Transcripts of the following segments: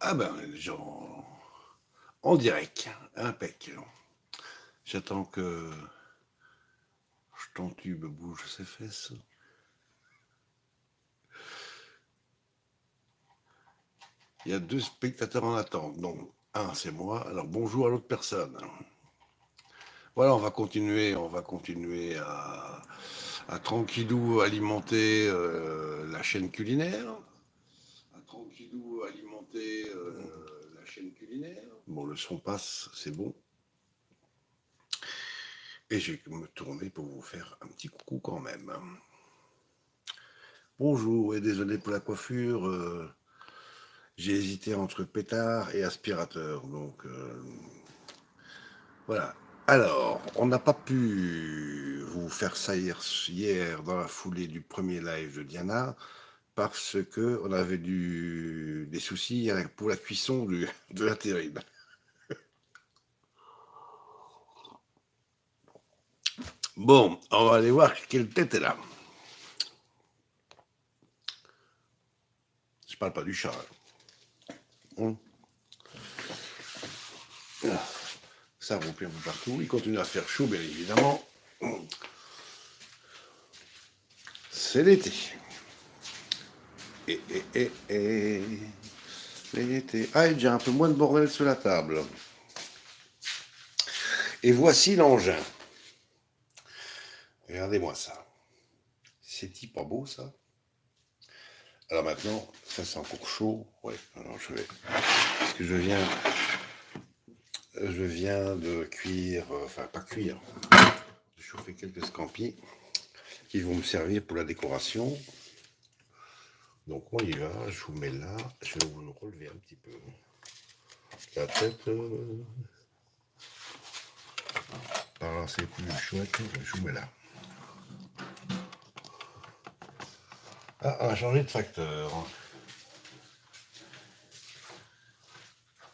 Ah ben, on est déjà en direct, impec. J'attends que ton tube bouge ses fesses. Il y a 2 spectateurs en attente, donc un c'est moi, alors bonjour à l'autre personne. Voilà, on va continuer à tranquillou alimenter la chaîne culinaire. À tranquillou alimenter la chaîne culinaire. Bon, le son passe, c'est bon. Et je vais me tourner pour vous faire un petit coucou quand même. Bonjour et désolé pour la coiffure. J'ai hésité entre pétard et aspirateur. Donc voilà. Alors, on n'a pas pu vous faire ça hier dans la foulée du premier live de Diana parce que on avait des soucis pour la cuisson de la terrine. Bon, on va aller voir quelle tête elle a. Je parle pas du chat. Ça roule un peu partout. Il continue à faire chaud, bien évidemment. C'est l'été. Et l'été. Ah, il y a déjà un peu moins de bordel sur la table. Et voici l'engin. Regardez-moi ça. C'est pas beau, ça? Alors maintenant, ça c'est encore chaud. Ouais, alors je vais. Parce que je viens de cuire, enfin pas cuire, de chauffer quelques scampis qui vont me servir pour la décoration. Donc on y va, je vous mets là, je vais vous le relever un petit peu. La tête, par là c'est plus chouette, je vous mets là. Ah, on a changé de facteur.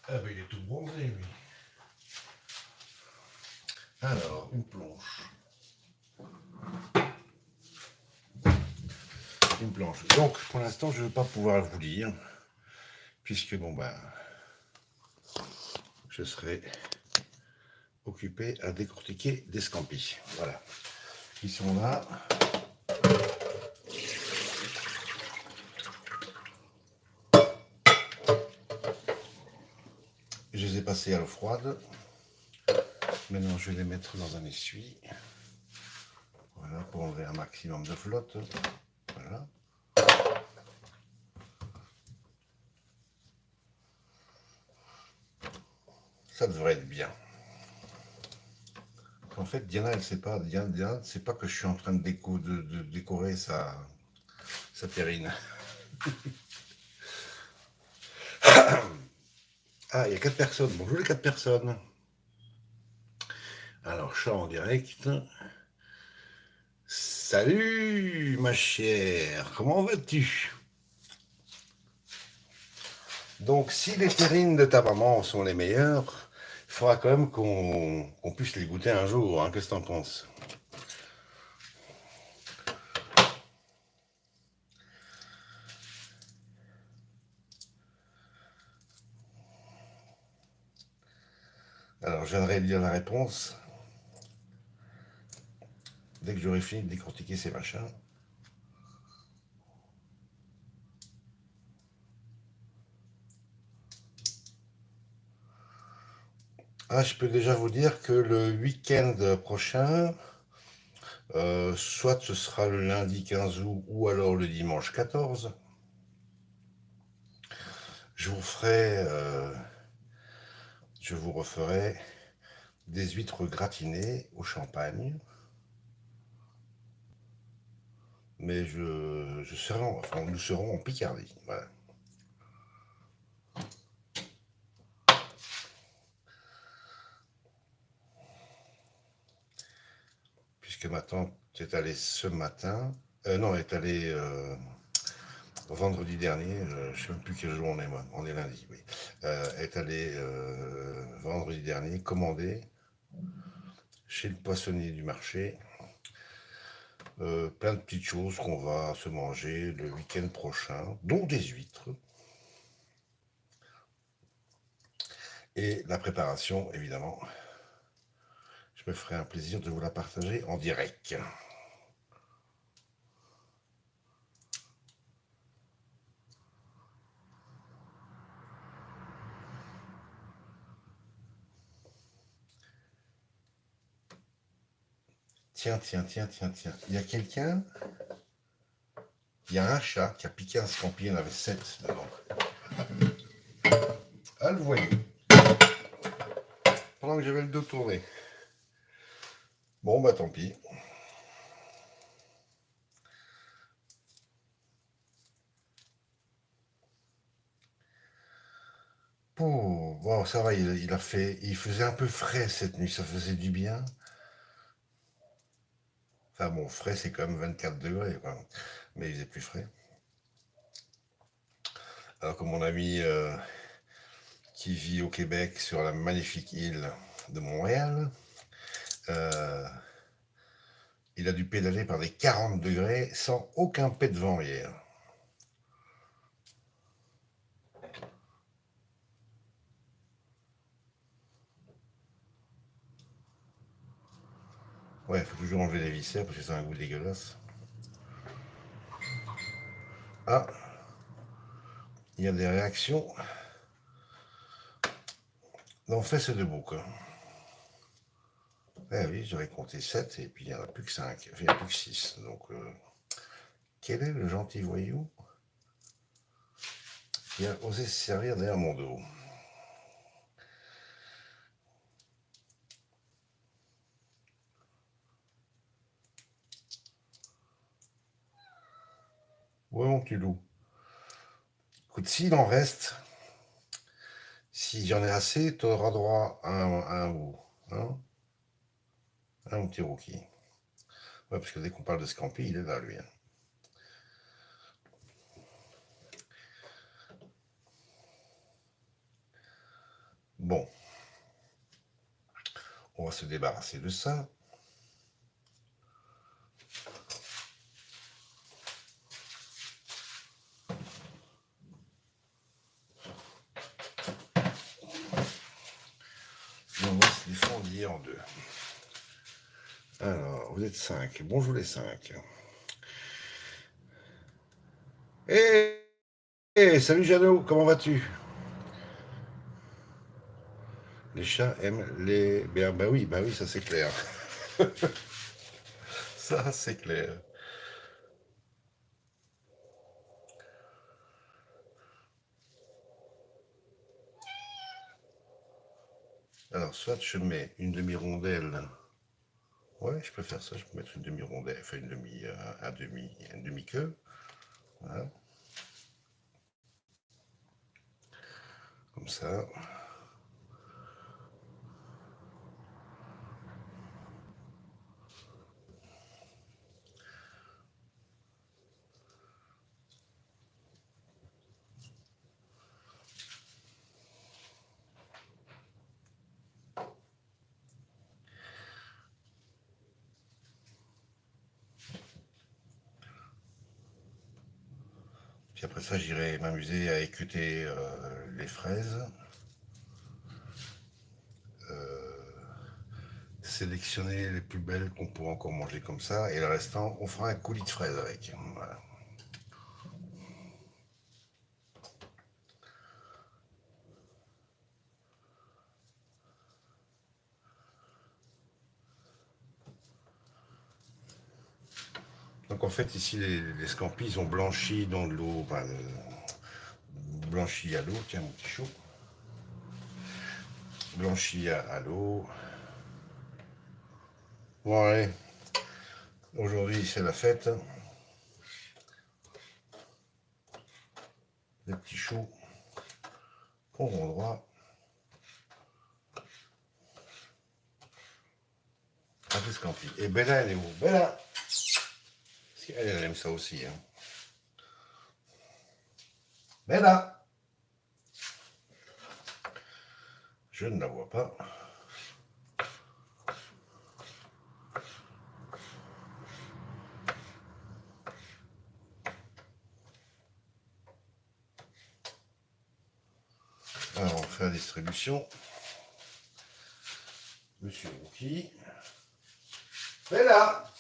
Ah ben il est tout bronzé lui. Alors, une planche. Une planche. Donc pour l'instant je ne vais pas pouvoir vous lire, puisque bon ben je serai occupé à décortiquer des scampis. Voilà. Ils sont là. Je les ai passés à l'eau froide. Maintenant, je vais les mettre dans un essuie. Voilà, pour enlever un maximum de flotte. Voilà. Ça devrait être bien. En fait, Diana, elle sait pas. Diana ne sait pas que je suis en train de décorer sa terrine. Ah, il y a 4 personnes. Bonjour les 4 personnes. Alors, chat en direct. Salut, ma chère. Comment vas-tu? Donc, si les terrines de ta maman sont les meilleures, il faudra quand même qu'on puisse les goûter un jour. Hein. Qu'est-ce que t'en penses? Alors, je viendrai lire la réponse dès que j'aurai fini de décortiquer ces machins. Ah, je peux déjà vous dire que le week-end prochain, soit ce sera le lundi 15 août ou alors le dimanche 14, je vous je vous referai des huîtres gratinées au champagne. Mais nous serons en Picardie. Voilà. Puisque ma tante est allée ce matin. Non, elle est allée vendredi dernier. Je ne sais même plus quel jour on est, moi. On est lundi, oui. Elle est allée vendredi dernier commander chez le poissonnier du marché plein de petites choses qu'on va se manger le week-end prochain, dont des huîtres. Et la préparation, évidemment, je me ferai un plaisir de vous la partager en direct. Tiens. Il y a quelqu'un, il y a un chat qui a piqué un scampi, il y en avait 7 dedans. Ah, le voyez. Pendant que j'avais le dos tourné. Bon, bah tant pis. Oh, bon, ça va, il faisait un peu frais cette nuit, ça faisait du bien. Enfin bon, frais, c'est quand même 24 degrés, quoi. Mais il faisait plus frais. Alors que mon ami qui vit au Québec sur la magnifique île de Montréal, euh, il a dû pédaler par des 40 degrés sans aucun pet de vent hier. Ouais, il faut toujours enlever les viscères parce que ça a un goût dégueulasse. Ah, il y a des réactions. Non, fesse debout, quoi. Eh oui, j'aurais compté 7 et puis il n'y en a plus que 5. Enfin, il n'y en a plus que 6. Donc, quel est le gentil voyou qui a osé se servir derrière mon dos? Ouais, mon petit loup. Écoute, s'il en reste, si j'en ai assez, tu auras droit à un bout. Hein, un petit rookie. Ouais, parce que dès qu'on parle de Scampi, il est là, lui. Hein. Bon, on va se débarrasser de ça. Et on va se les fondre en deux. Alors, vous êtes 5. Bonjour les 5. Salut Jeannot, comment vas-tu? Les chats aiment les... Bah oui, ça c'est clair. Ça c'est clair. Alors, soit je mets une demi-rondelle. Ouais, je peux faire ça, je peux mettre une demi-rondelle, enfin une demi-queue. Voilà. Comme ça. Puis après ça, j'irai m'amuser à équeuter les fraises. Sélectionner les plus belles qu'on pourra encore manger comme ça. Et le restant, on fera un coulis de fraises avec. Voilà. Donc en fait, ici, les scampis, ils ont blanchi dans de l'eau. Enfin, blanchi à l'eau. Tiens, mon petit chou. Blanchi à l'eau. Bon, allez. Aujourd'hui, c'est la fête. Les petits choux prendront droit à des scampis. Et Bella, elle est où? Bella! Parce qu'elle, elle aime ça aussi. Hein. Bella! Je ne la vois pas. Alors, fait la distribution. Monsieur Rookie. Elle est là.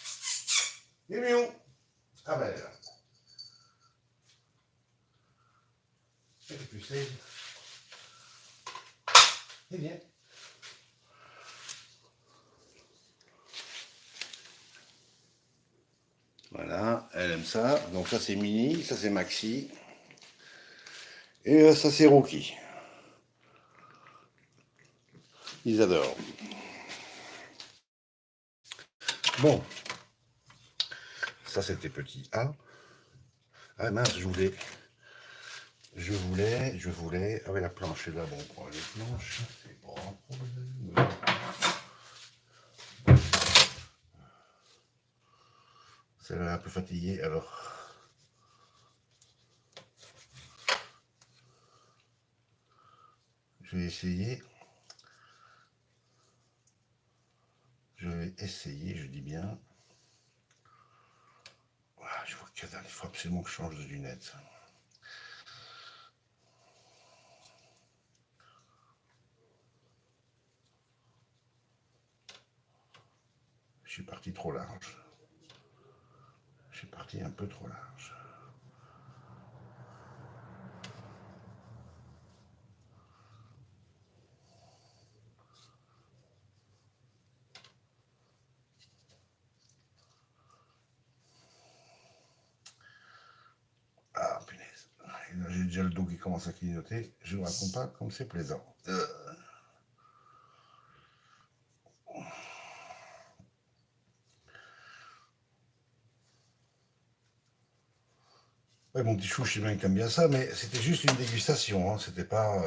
Il est où? Ah ben elle est là. Elle est plus safe. Eh bien. Voilà, elle aime ça. Donc ça c'est Mini, ça c'est Maxi. Et ça c'est Rookie. Ils adorent. Bon. Ça c'était petit A. Ah mince, je voulais. Ah ouais, la planche est là. Bon, on prend les planches. C'est pas un problème. Celle-là est un peu fatiguée, alors. Je vais essayer. Je dis bien. Voilà, je vois que il faut absolument que je change de lunettes. Je suis parti trop large. Je suis parti un peu trop large. Ah, punaise. J'ai déjà le dos qui commence à clignoter. Je ne vous raconte pas comme c'est plaisant. Ouais, mon petit chou, je sais bien que t'aimes bien ça, mais c'était juste une dégustation, hein, c'était pas...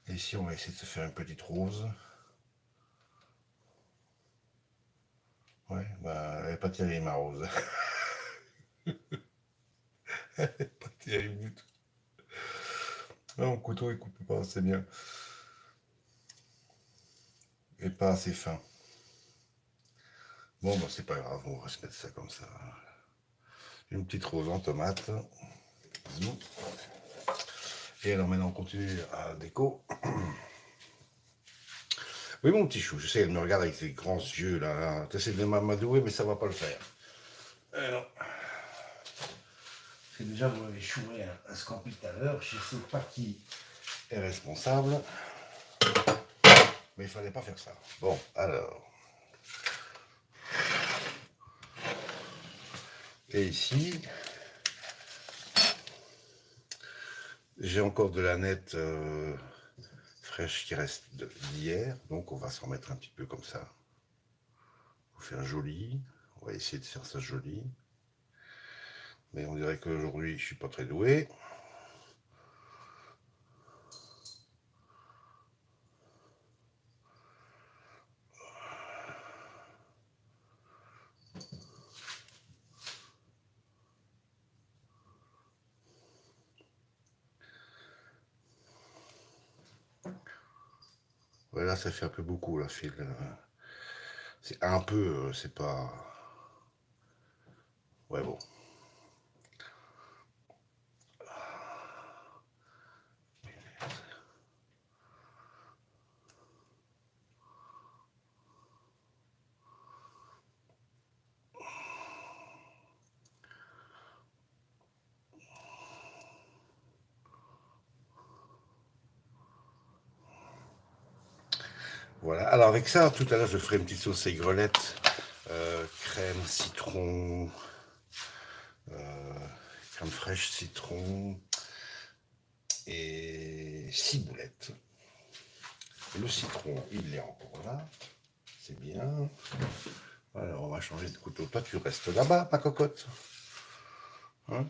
Et ici, on va essayer de se faire une petite rose. Ouais, bah, elle n'est pas terrible, ma rose. Elle n'est pas terrible du tout. Non, mon couteau, il coupe pas assez bien. Et pas assez fin. Bon, bah, c'est pas grave, on va se mettre ça comme ça. Une petite rose en tomate. Et alors maintenant, on continue à déco. Oui, mon petit chou, je sais, elle me regarde avec ses grands yeux, là. Tu essaies de m'amadouer, mais ça va pas le faire. Non. C'est déjà, vous m'avez choué un scampi tout à l'heure. Je sais pas qui est responsable. Mais il fallait pas faire ça. Bon, alors. Et ici, j'ai encore de la nette fraîche qui reste d'hier. Donc on va s'en mettre un petit peu comme ça. Pour faire joli. On va essayer de faire ça joli. Mais on dirait qu'aujourd'hui, je suis pas très doué. Voilà, ça fait un peu beaucoup la fil. C'est un peu, c'est pas... Ouais, bon. Voilà, alors avec ça, tout à l'heure, je ferai une petite sauce aigrelette, crème, citron, crème fraîche, citron et ciboulette. Le citron, il est encore là, c'est bien. Alors, on va changer de couteau. Toi, tu restes là-bas, ma cocotte. Hein?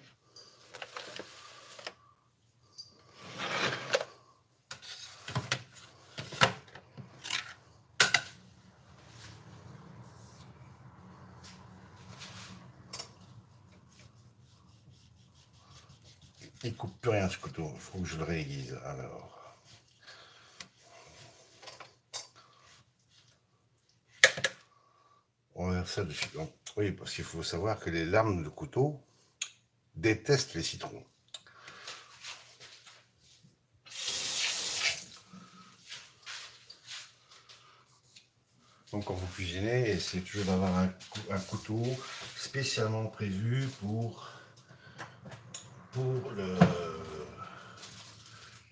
Il coupe plus rien ce couteau, il faut que je le réaiguise. Alors, on va faire ça dessus. Donc, oui, parce qu'il faut savoir que les lames de couteau, déteste les citrons. Donc quand vous cuisinez, essayez toujours d'avoir un couteau spécialement prévu pour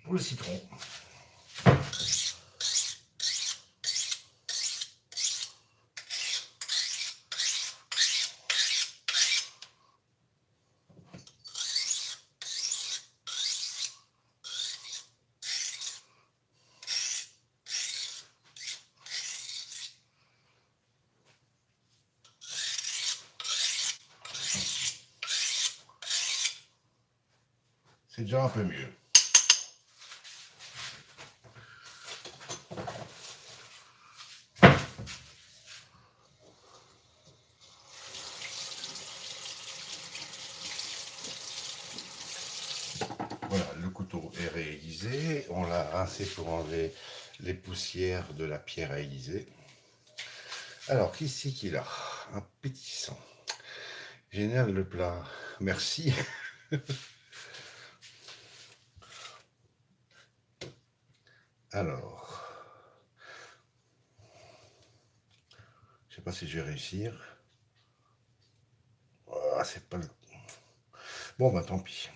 le citron. C'est déjà un peu mieux. Voilà, le couteau est réaiguisé. On l'a rincé pour enlever les poussières de la pierre à aiguiser. Alors, qu'ici qu'il a un pétissant. Génial le plat. Merci. Alors, je sais pas si je vais réussir. Ah, c'est pas le... Bon, bah tant pis.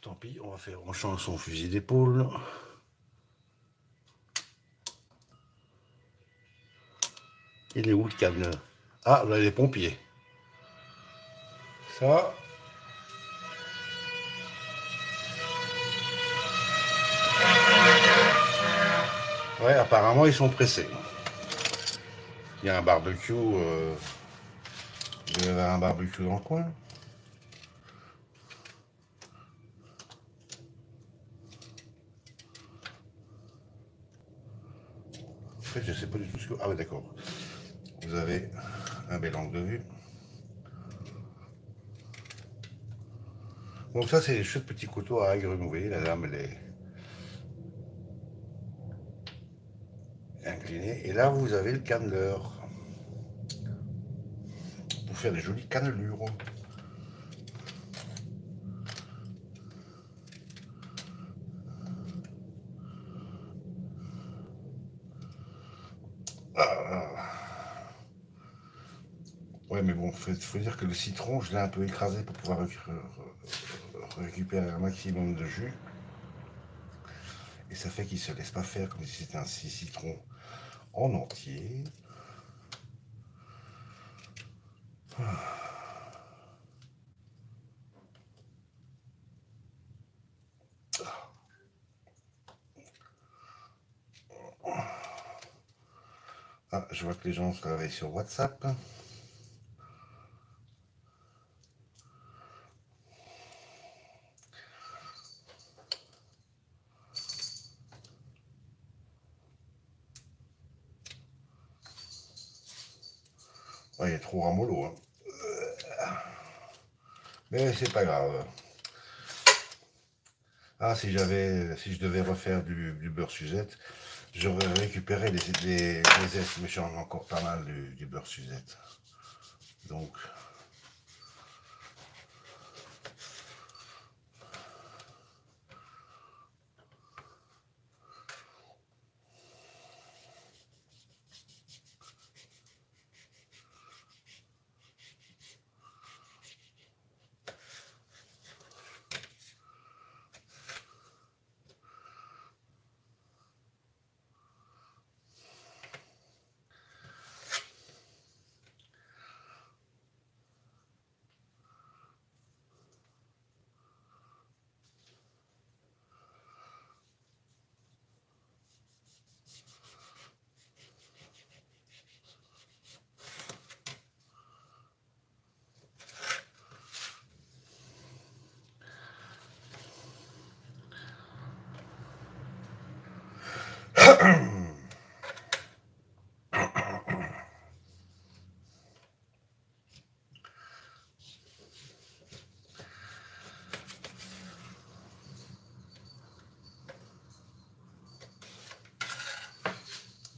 Tant pis, on change son fusil d'épaule. Il est où le camion? Ah, là, les pompiers. Ça. Ouais, apparemment, ils sont pressés. Il y a un barbecue. Il y avait un barbecue dans le coin. En fait, je sais pas du tout ce que... Ah ouais, d'accord. Vous avez un bel angle de vue. Donc ça, c'est les chutes petits couteaux à aigre. Vous voyez, la lame, elle est inclinée. Et là, vous avez le canneleur. Pour faire des jolies cannelures. Ah. Ouais, mais bon, faut dire que le citron, je l'ai un peu écrasé pour pouvoir récupérer un maximum de jus. Et ça fait qu'il ne se laisse pas faire comme si c'était un citron en entier. Ah, je vois que les gens se réveillent sur WhatsApp. Ouais, il est trop ramollo. Hein. Mais c'est pas grave. Ah, si je devais refaire du beurre Suzette, j'aurais récupéré les zestes, mais j'en ai encore pas mal du beurre Suzette. Donc,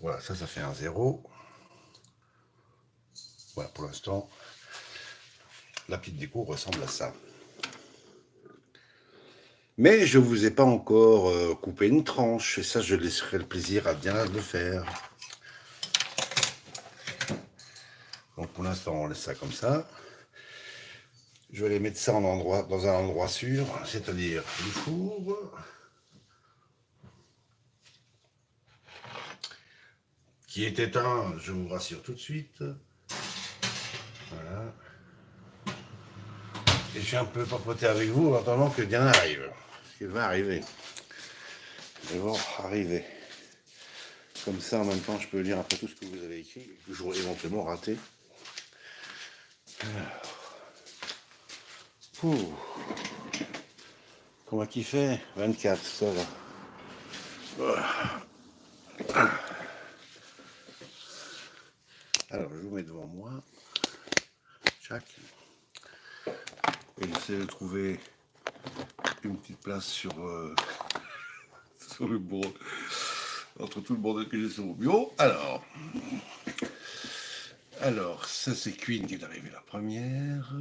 voilà, ça fait un 0. Voilà, pour l'instant. La petite déco ressemble à ça. Mais je ne vous ai pas encore coupé une tranche, et ça, je laisserai le plaisir à Diana de le faire. Donc pour l'instant, on laisse ça comme ça. Je vais aller mettre ça dans un endroit sûr, c'est-à-dire le four, qui est éteint, je vous rassure tout de suite. Voilà. Et je suis un peu papoté avec vous en attendant que Diana arrive. Ce qui va arriver. Ils vont arriver. Comme ça, en même temps, je peux lire après tout ce que vous avez écrit, que j'aurais éventuellement raté. Alors. Comment qu'il fait 24, ça va. Alors, je vous mets devant moi. Chac. Et j'essaie de trouver une petite place sur le bureau, entre tout le bordel que j'ai sur mon bureau. Alors, ça c'est Queen qui est arrivée la première.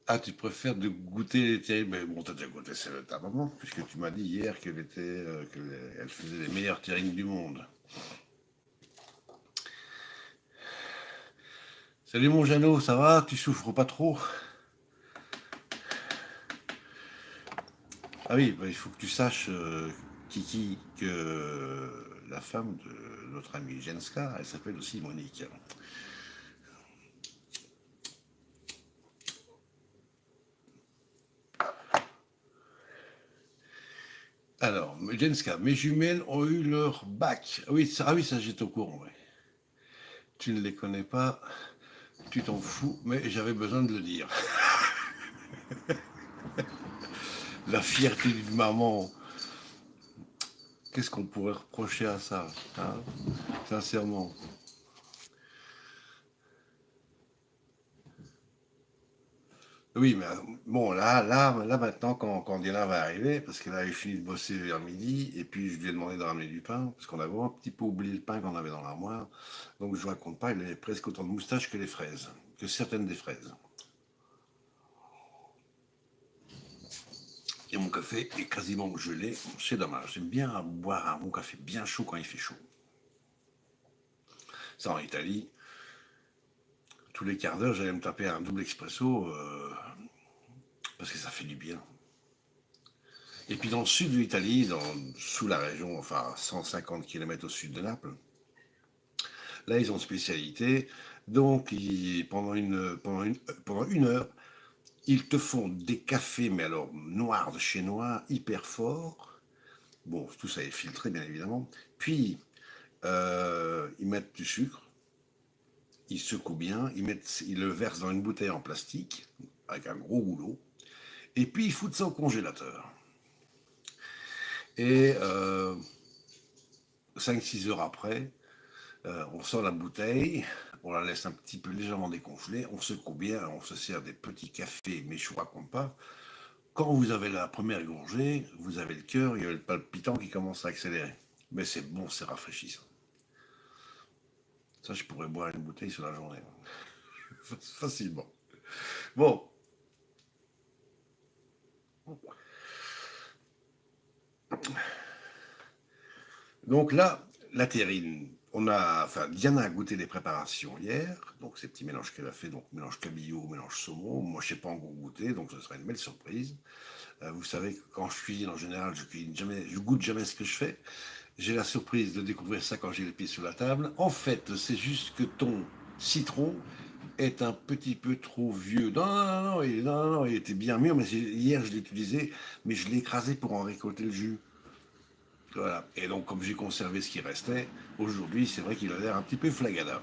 Ah, tu préfères de goûter les terrines, mais bon, t'as déjà goûté celle de ta maman, puisque tu m'as dit hier qu'elle faisait les meilleures terrines du monde. Salut mon Jeannot, ça va? Tu souffres pas trop? Ah oui, bah, il faut que tu saches, Kiki, que la femme de notre amie Jenska, elle s'appelle aussi Monique. Alors, Jenska, mes jumelles ont eu leur bac. Ah oui, ça j'étais au courant. Ouais. Tu ne les connais pas, tu t'en fous, mais j'avais besoin de le dire. La fierté d'une maman. Qu'est-ce qu'on pourrait reprocher à ça, hein, sincèrement? Oui, mais bon, là maintenant, quand Diana va arriver, parce qu'elle avait fini de bosser vers midi, et puis je lui ai demandé de ramener du pain, parce qu'on avait vraiment un petit peu oublié le pain qu'on avait dans l'armoire. Donc je vous raconte pas, il avait presque autant de moustaches que les fraises, que certaines des fraises. Et mon café est quasiment gelé, c'est dommage. J'aime bien boire un bon café bien chaud quand il fait chaud. Ça, en Italie, tous les quarts d'heure, j'allais me taper un double expresso, parce que ça fait du bien. Et puis dans le sud de l'Italie, sous la région, enfin 150 km au sud de Naples, là ils ont une spécialité. Donc pendant une heure, ils te font des cafés, mais alors noirs de chez noir, hyper forts. Bon, tout ça est filtré bien évidemment. Puis ils mettent du sucre, ils secouent bien, ils le versent dans une bouteille en plastique avec un gros goulot. Et puis ils foutent ça au congélateur. Et 5-6 heures après, on sort la bouteille, on la laisse un petit peu légèrement décongelée, on secoue bien, on se sert des petits cafés, mais je ne vous raconte pas. Quand vous avez la première gorgée, vous avez le cœur, il y a le palpitant qui commence à accélérer. Mais c'est bon, c'est rafraîchissant. Ça, je pourrais boire une bouteille sur la journée. Facilement. Bon. Donc là, la terrine. Diana a goûté les préparations hier, donc ces petits mélanges qu'elle a fait, donc mélange cabillaud, mélange saumon. Moi, je ne sais pas encore goûter, donc ce sera une belle surprise. Vous savez que quand je cuisine en général, je goûte jamais ce que je fais. J'ai la surprise de découvrir ça quand j'ai les pieds sur la table. En fait, c'est juste que ton citron est un petit peu trop vieux. Non, il était bien mûr, mais hier je l'ai utilisé, mais je l'ai écrasé pour en récolter le jus. Voilà. Et donc, comme j'ai conservé ce qui restait, aujourd'hui, c'est vrai qu'il a l'air un petit peu flagada.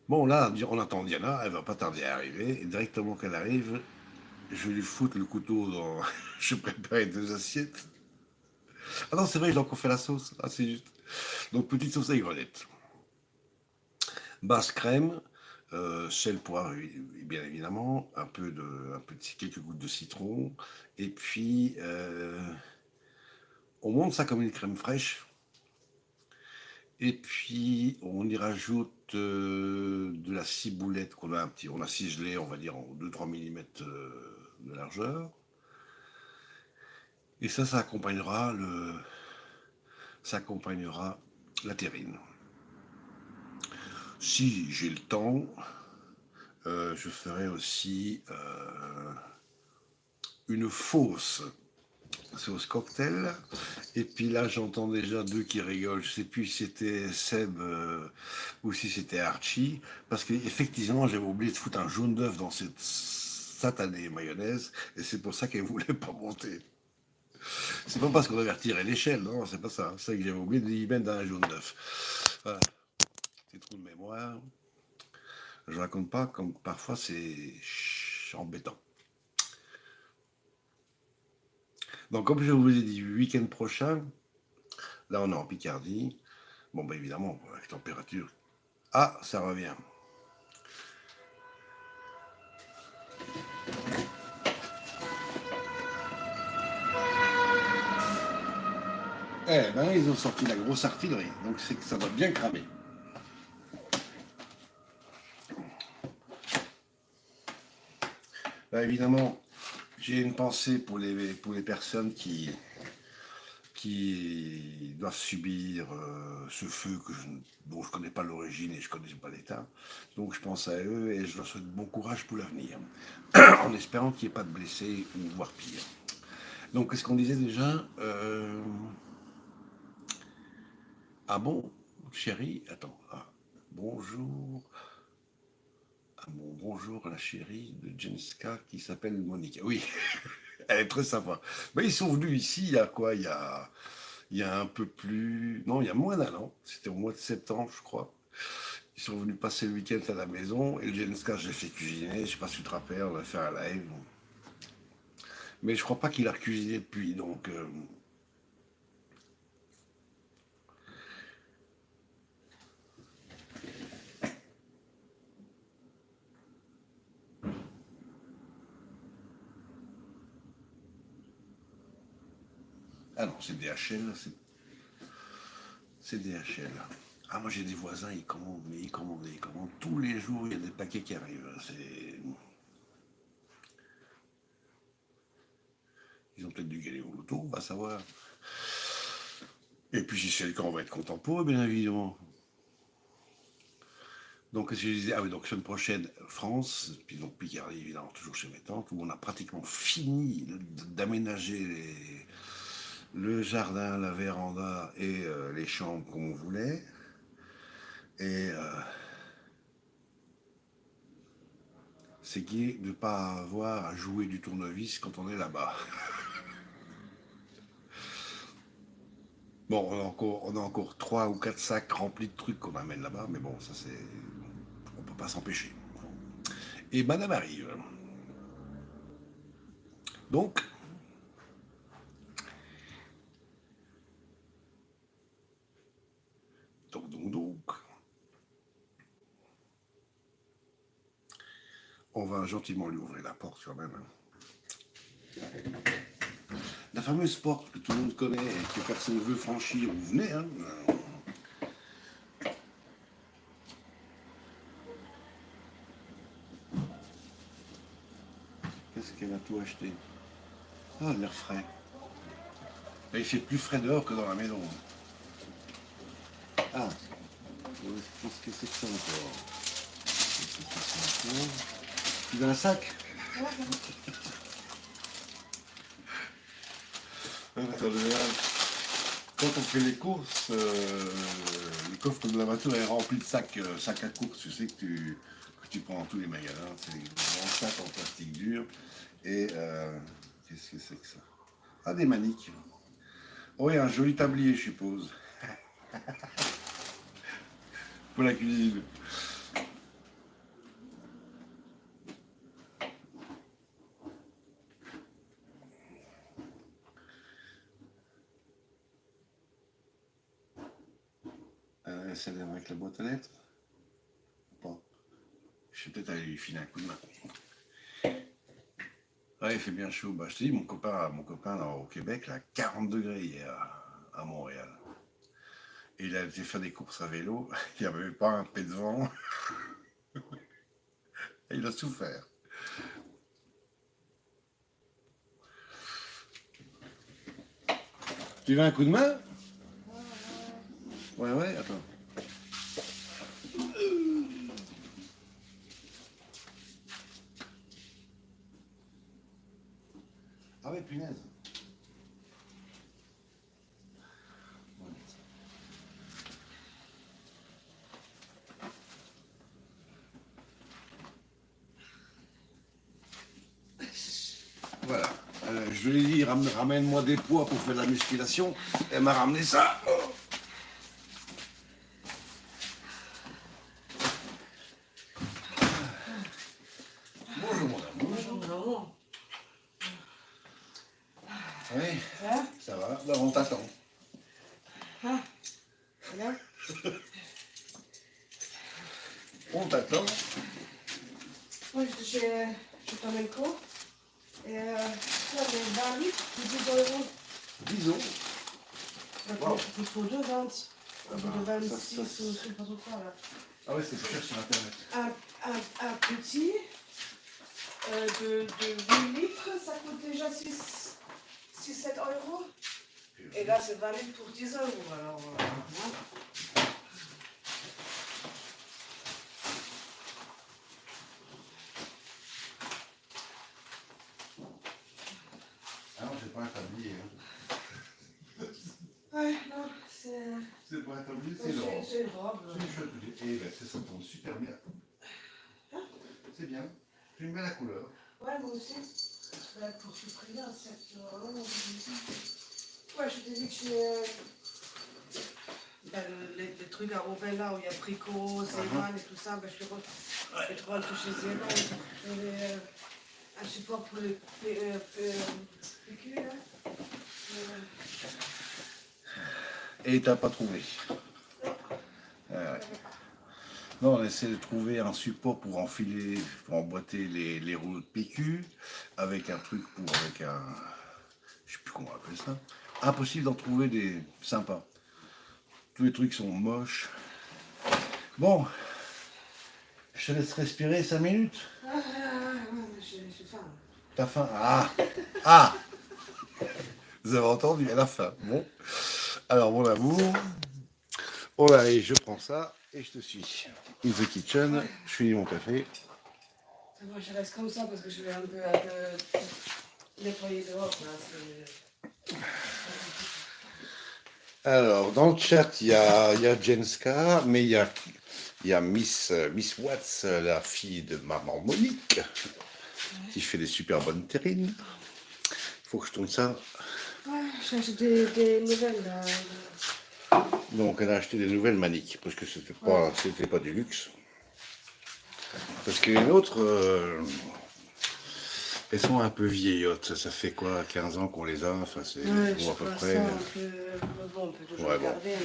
Bon, là, on attend Diana, elle va pas tarder à arriver. Et directement qu'elle arrive, je vais lui foutre le couteau dans. Je prépare 2 assiettes. Ah non, c'est vrai, j'ai encore fait la sauce. Ah, c'est juste. Donc, petite sauce à grenette. Basse crème, sel, poivre, bien évidemment, quelques gouttes de citron, et puis on monte ça comme une crème fraîche, et puis on y rajoute de la ciboulette on a ciselé, on va dire en 2-3 mm de largeur, et ça accompagnera la terrine. Si j'ai le temps, je ferai aussi une fausse sauce cocktail. Et puis là, j'entends déjà deux qui rigolent. Je sais plus si c'était Seb ou si c'était Archie. Parce qu'effectivement, j'avais oublié de foutre un jaune d'œuf dans cette satanée mayonnaise. Et c'est pour ça qu'elle ne voulait pas monter. C'est pas parce qu'on avait retiré l'échelle, non, c'est pas ça. C'est que j'avais oublié d'y mettre dans un jaune d'œuf. Voilà. C'est trop de mémoire. Je raconte pas comme parfois c'est embêtant. Donc, comme je vous ai dit, week-end prochain, là on est en Picardie. Bon, ben évidemment, avec température. Ah, ça revient. Eh ben, ils ont sorti la grosse artillerie, donc c'est que ça doit bien cramer. Ben, évidemment, j'ai une pensée pour les personnes qui doivent subir ce feu dont je ne connais pas l'origine et je ne connais pas l'état. Donc je pense à eux et je leur souhaite bon courage pour l'avenir, en espérant qu'il n'y ait pas de blessés ou voire pire. Donc qu'est-ce qu'on disait déjà Ah bon, chérie, attends. Ah, bonjour. Ah bon, bonjour à la chérie de Jenska qui s'appelle Monica. Oui, elle est très sympa. Mais ils sont venus ici il y a quoi il y a un peu plus. Non, il y a moins d'un an. C'était au mois de septembre, je crois. Ils sont venus passer le week-end à la maison et le Jenska, je l'ai fait cuisiner. Je ne sais pas si tu te rappelles, on a fait un live. Mais je crois pas qu'il a cuisiné depuis. Donc. Ah non, c'est DHL. C'est DHL. Ah, moi j'ai des voisins, ils commandent, mais ils commandent, ils commandent. Tous les jours, il y a des paquets qui arrivent. Ils ont peut-être dû gagner au loto, on va savoir. Et puis si c'est le cas, on va être content pour eux, bien évidemment. Donc, qu'est-ce que je disais Ah oui, donc semaine prochaine, France, puis donc Picardie, évidemment, toujours chez mes tantes, où on a pratiquement fini d'aménager le jardin, la véranda et les chambres comme on voulait. Et c'est gai de ne pas avoir à jouer du tournevis quand on est là-bas. Bon, on a encore 3 ou 4 sacs remplis de trucs qu'on amène là-bas, mais bon, ça c'est. On peut pas s'empêcher. Et madame arrive. Donc, donc, on va gentiment lui ouvrir la porte quand même. La fameuse porte que tout le monde connaît et que personne ne veut franchir, vous venez, hein. Qu'est-ce qu'elle a tout acheté? Ah, l'air frais. Et il fait plus frais dehors que dans la maison. Ah, qu'est-ce que c'est que ça encore? Qu'est-ce que c'est encore? Tu dans un sac? Quand on fait les courses, le coffre de la voiture est rempli de sacs à courses. Tu sais que tu prends dans tous les magasins. C'est des grands sacs en plastique dur. Et qu'est-ce que c'est que ça? Ah, des maniques. Oh, oui, un joli tablier, je suppose. Pour la cuisine. Ça vient avec la boîte à lettres? Pas. peut-être aller lui filer un coup de main. Ouais, il fait bien chaud. Bah, je te dis, mon copain là, au Québec, là, 40 degrés hier à Montréal. Et il a été faire des courses à vélo. Il n'y avait pas un pet de vent. Et il a souffert. Tu veux un coup de main? Ouais, ouais, attends. Ah ouais, punaise. Voilà. Je lui ai dit, ramène-moi des poids pour faire de la musculation. Elle m'a ramené ça. Oh. Bonjour, mon amour. Bonjour. Oui, ça va. Là, on t'attend. Ah, bien. On t'attend. Moi, je t'emmène quoi? Et ça, les 20 litres, 10 €. 10 euros. Donc, il faut 2,20. Au bout de ça, 26 ça, ou je sais pas trop quoi, là. Ah ouais, c'est plus cher sur Internet. Un petit de 8 litres, ça coûte déjà 6-7 €. Et là, c'est 20 litres pour 10 €. Alors, hein. Ah non, c'est pas un tablier. Ouais, non, c'est. C'est pas un tablier, c'est une robe. C'est une robe. C'est une chouette tablier. Et ben, ça tombe super bien. C'est bien. J'aime bien la couleur. Ouais, moi aussi. Là, pour ce prix-là, 7 €. Ouais, je t'ai dit que les trucs à Roubaix, là, où il y a Tricot, Zéman et tout ça, je te rends chez Zéman. J'avais un support pour les PQ, là. Et t'as pas trouvé? Ouais. Non, on essaie de trouver un support pour enfiler, pour emboîter les rouleaux de PQ, avec un truc avec un, je sais plus comment on appelle ça. Impossible d'en trouver des sympas. Tous les trucs sont moches. Bon, je te laisse respirer 5 minutes. J'ai faim. T'as faim? Ah! Vous avez entendu, elle a faim. Bon, alors mon amour, on allez, je prends ça et je te suis. In the kitchen, je finis mon café. Moi, je reste comme ça parce que je vais un peu nettoyer dehors. Là, Alors, dans le chat, il y a Jenska, mais il y a Miss Watts, la fille de maman Monique, qui fait des super bonnes terrines. Il faut que je tourne ça. ouais, j'ai acheté des nouvelles. Là. Donc, elle a acheté des nouvelles maniques, parce que c'était pas du luxe. Parce que les autres, elles sont un peu vieillottes. Ça fait quoi, 15 ans qu'on les a? Enfin, c'est bon, à peu près. Ça, on peut toujours regarder. Mais...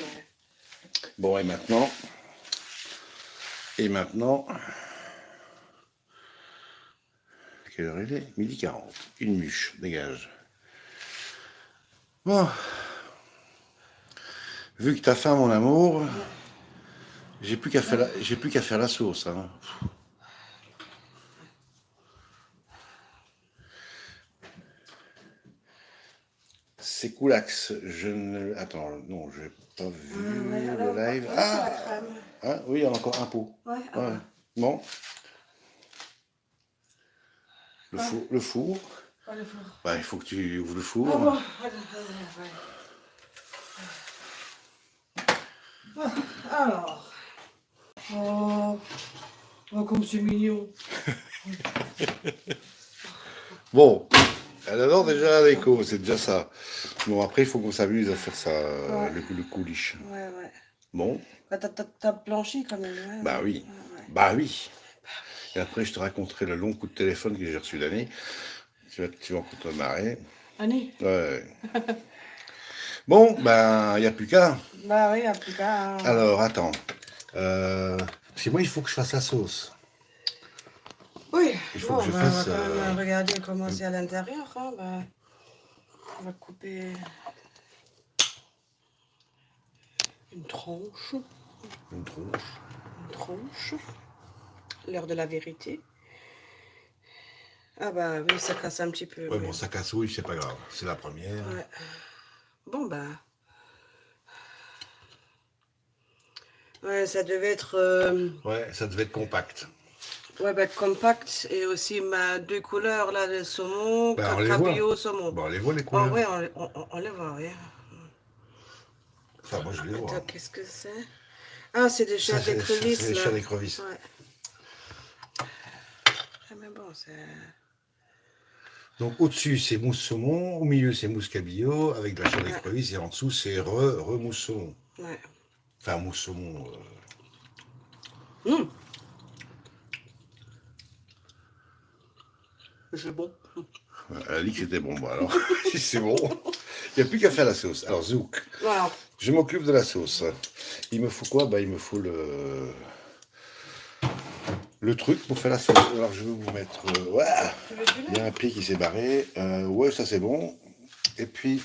Bon, et maintenant, quelle heure il est? 12h40. Une mûche, dégage. Bon, vu que t'as faim, mon amour, j'ai plus qu'à faire la sauce. Hein. C'est Coolax. Attends, non, je n'ai pas vu le live. Ah, oui, il y a encore un pot. Ouais. Bon. Le four. Pas le four. Bah, il faut que tu ouvres le four. Alors. Oh, comme c'est mignon. Bon, elle adore déjà l'écho, c'est déjà ça. Bon, après, il faut qu'on s'amuse à faire ça, le couliche. Ouais. Bon. Bah, t'as blanchi quand même. Ouais, bah oui. Ouais. Bah oui. Et après, je te raconterai le long coup de téléphone que j'ai reçu d'Annie. Tu vas encore te marrer. Annie? Ouais. Bon, ben, il n'y a plus qu'à. Bah oui, il n'y a plus qu'à. Alors, attends. Parce que moi, il faut que je fasse la sauce. qu'il faut Bon, que je ben, on va fasse... quand même regarder comment c'est à l'intérieur. Hein. Ben, on va couper une tranche. une tronche. Une tranche. L'heure de la vérité. Ah bah oui, ça casse un petit peu. Ouais, Oui. bon, ça cassouille, c'est pas grave. C'est la première. Ouais. Bon bah. Ouais, ça devait être. Ouais, ça devait être compact. Ouais, bah compact et aussi ma deux couleurs là, le saumon, Ben, on les voit. cabillaud, saumon. Bon, on les voit, les Oh couleurs. ouais, on les voit, oui. Enfin, moi, je les vois. Attends, qu'est-ce que c'est? Ah, c'est des Ça, chairs c'est d'écrevisse les là. chairs d'écrevisse. Ouais. Ah, mais bon, c'est. Donc, au-dessus, c'est mousse saumon. Au milieu, c'est mousse cabillaud avec de la chair Ouais. d'écrevisse. Et en dessous, c'est remousse saumon. Ouais. Enfin, mousse saumon. Mmh. C'est bon. Elle a dit que c'était bon. Bon, alors, si c'est bon, il n'y a plus qu'à faire la sauce. Alors, Zouk, Voilà. je m'occupe de la sauce. Il me faut quoi? Il me faut le truc pour faire la sauce. Alors, je vais vous mettre... ouais, Tu veux du il y a lait? un pied qui s'est barré. Ouais, ça, c'est bon. Et puis,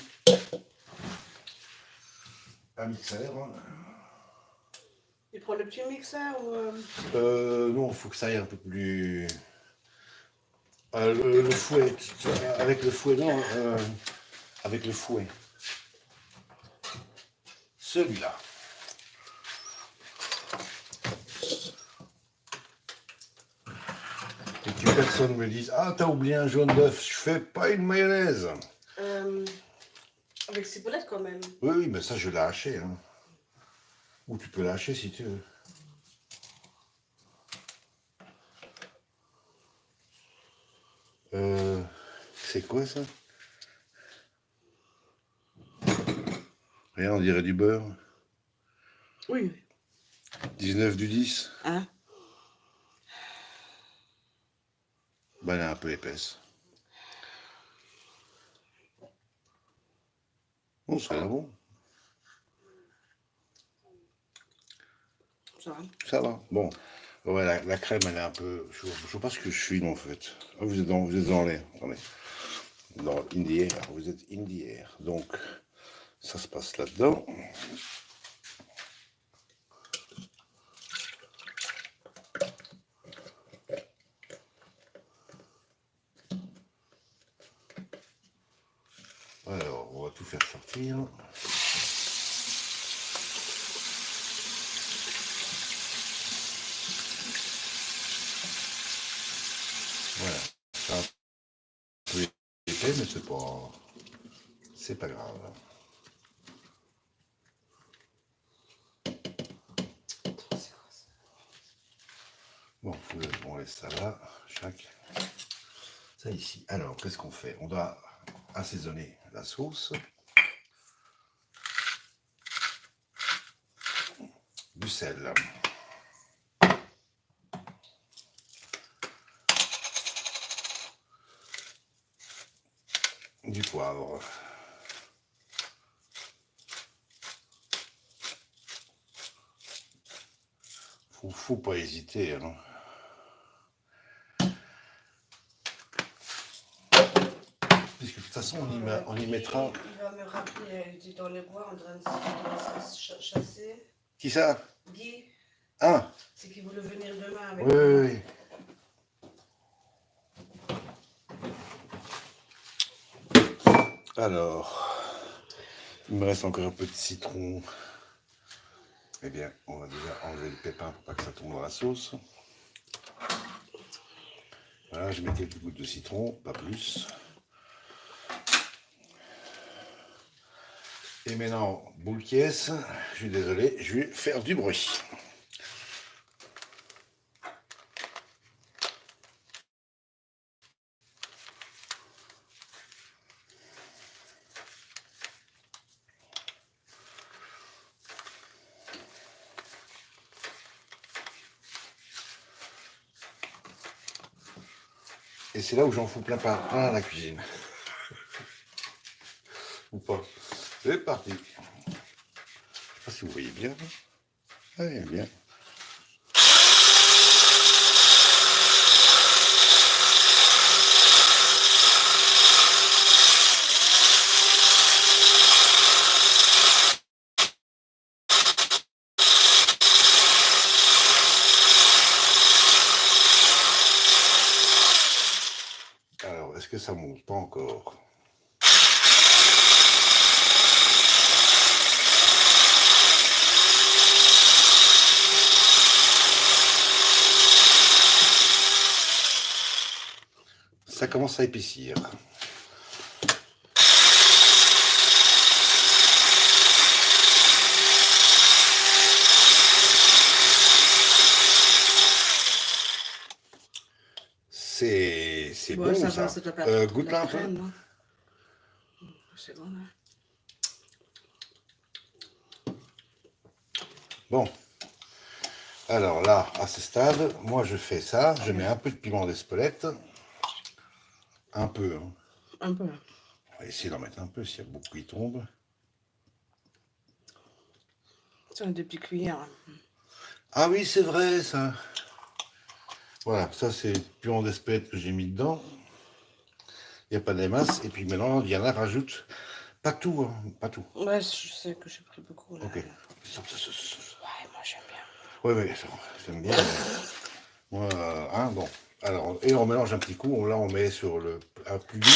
un mixeur. Tu prends le petit mixeur ou. Non, il faut que ça aille un peu plus... le fouet, avec le fouet, non, avec le fouet. Celui-là. Et que personne me dise, ah, t'as oublié un jaune d'œuf, je fais pas une mayonnaise. Avec ciboulette quand même. Oui, oui, mais ça, je l'ai haché. Hein. Ou tu peux lâcher si tu veux. C'est quoi ça? Rien, on dirait du beurre. Oui. 19 du 10. Hein? Ben, elle est un peu épaisse. Bon, c'est bon. Ça va. Ça va. Bon. Ouais, la crème, elle est un peu... Je sais pas ce que je suis, en fait. Ah, vous êtes dans l'air. Attendez. Dans in the air. Vous êtes in the air. Donc, ça se passe là-dedans. Alors, on va tout faire sortir. Voilà. C'est un peu épais, mais c'est pas grave. Bon, on laisse ça là, chaque. Ça ici. Alors, qu'est-ce qu'on fait? On doit assaisonner la sauce. Du sel. Du poivre. Faut pas hésiter. Hein. Puisque de toute façon, on y mettra... Il va me rappeler, il dit dans les bois, en train de chasser. Qui ça? Guy, Ah, c'est qu'il voulait venir demain avec oui, moi. oui, oui. Alors, il me reste encore un peu de citron. Eh bien, on va déjà enlever le pépin pour pas que ça tombe dans la sauce. Voilà, je mets quelques gouttes de citron, pas plus. Et maintenant, boule qui est, je suis désolé, je vais faire du bruit. Et c'est là où j'en fous plein la cuisine. Ou pas. C'est parti. Je ne sais pas si vous voyez bien. Allez, bien. Est-ce que ça monte? Pas encore. Ça commence à épaissir. C'est bon, ça ça. va, ça doit pas Goûte la un peu. crème, hein. C'est bon, là. Bon. Alors là, à ce stade, moi je fais ça. Je mets un peu de piment d'Espelette. Un peu. Hein. Un peu. On va essayer d'en mettre un peu s'il y a beaucoup qui tombe. C'est des petites cuillères. Ah oui, c'est vrai ça. Voilà, ça c'est le piment d'Espelette que j'ai mis dedans. Il n'y a pas des masses. Et puis maintenant, Diana rajoute pas tout, hein, pas tout. Ouais, je sais que j'ai pris beaucoup. Là. Ok. Ouais, moi j'aime bien. Oui, j'aime bien. Moi, hein, bon. Alors, et on mélange un petit coup. Là, on met sur le un plus doux.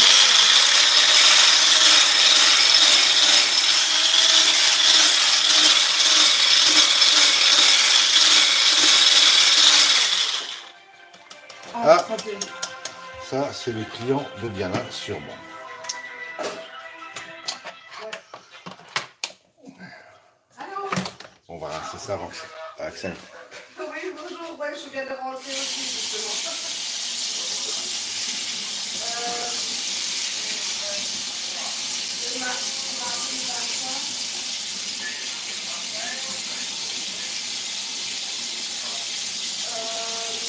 Ah, ça, c'est le client de Diana, sûrement. Allô? On va lancer ça avant Axel. Oui, bonjour. Ouais, je viens de rentrer aussi, justement.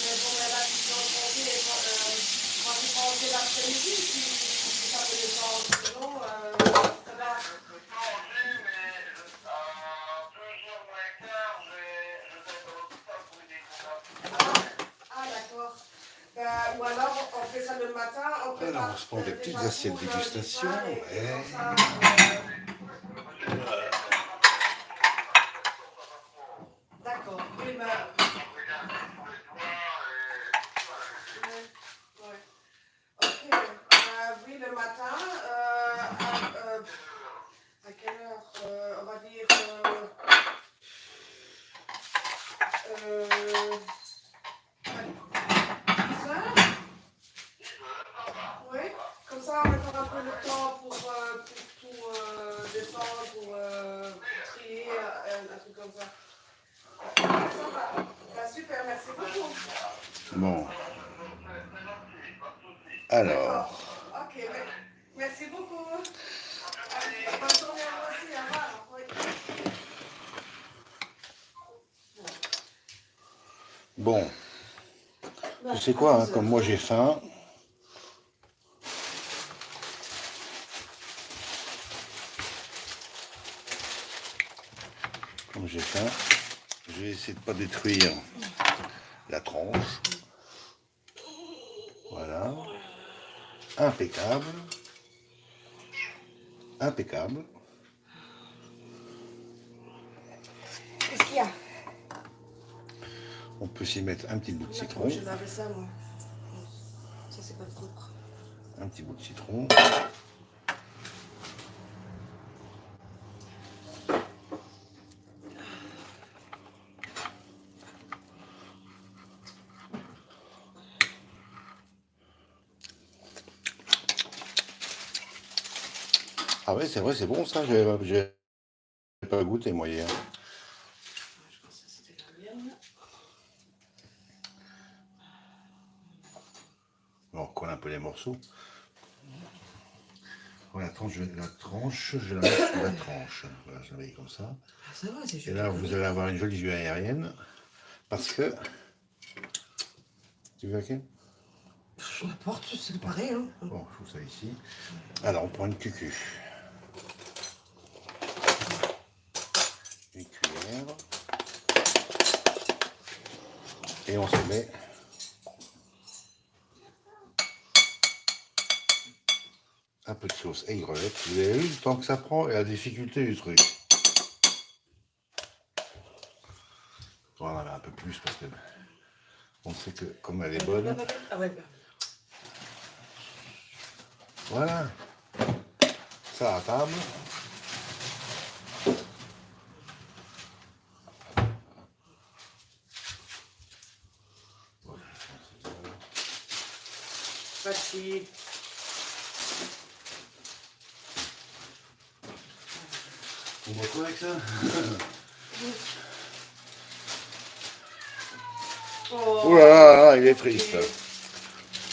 Mais bon, là, je suis en congé. Moi, je suis rentrée l'après-midi. Si ça fait des temps, sinon, ça va. Ah, d'accord. Ou alors, on fait ça le matin. Alors, on se prend des petites assiettes de dégustation. D'accord. Oui, ok. Oui, le matin. À quelle heure? On va dire. 10 heures? Oui. Comme ça, on a encore un peu le temps pour tout descendre, pour trier, un truc comme ça. Ça va. Super, merci beaucoup. Bon. Alors. Ok, merci beaucoup. Bonne journée à vous aussi, au revoir. Oui. Bon. Tu sais quoi, hein, comme moi j'ai faim. Comme j'ai faim, je vais essayer de ne pas détruire la tranche. Voilà. Impeccable. Impeccable. Qu'est-ce qu'il y a? On peut s'y mettre un petit bout de citron. J'ai lavé ça, moi. Ça, c'est pas propre. Un petit bout de citron. Ah ouais, c'est vrai, c'est bon ça. J'ai pas goûté moi hier. Je pense que c'était la mienne. On recolle un peu les morceaux. Voilà, la tranche, je la mets sur la tranche. Voilà, je la mets comme ça. Ah, ça va, c'est Et là, vous allez avoir une jolie vue aérienne. Parce que... Tu veux laquelle? N'importe, c'est pareil. Hein. Bon, je fous ça ici. Alors, on prend une cucu. Une cuillère. Et on se met... un peu de sauce aigrelette. Vous avez vu le temps que ça prend et la difficulté du truc. On va en avoir un peu plus parce que on sait que comme elle est bonne. Ah ouais. Voilà. Ça à table. Pachi. On voit quoi avec ça? Oh là là, il est triste.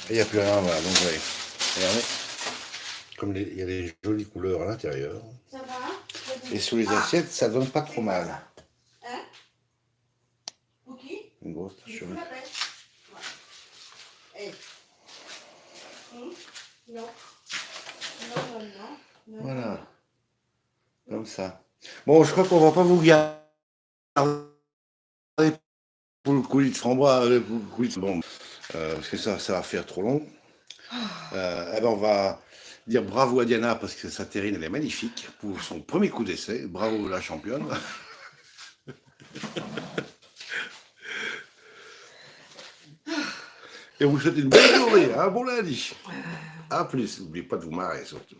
Il n'y a plus rien, voilà. Donc, ouais. Regardez. Comme il y a des jolies couleurs à l'intérieur. Ça va? Et sous les assiettes, ça donne pas trop mal. Hein? Pour qui? Une grosse tache. Non. Non. Voilà. Comme ça. Bon, je crois qu'on va pas vous garder pour le coulis de framboise. Pour le coulis de... Bon, parce que ça va faire trop long. Eh ben on va dire bravo à Diana parce que sa terrine elle est magnifique pour son premier coup d'essai. Bravo la championne. Et vous souhaitez une bonne journée, un bon lundi. A plus, n'oubliez pas de vous marrer surtout.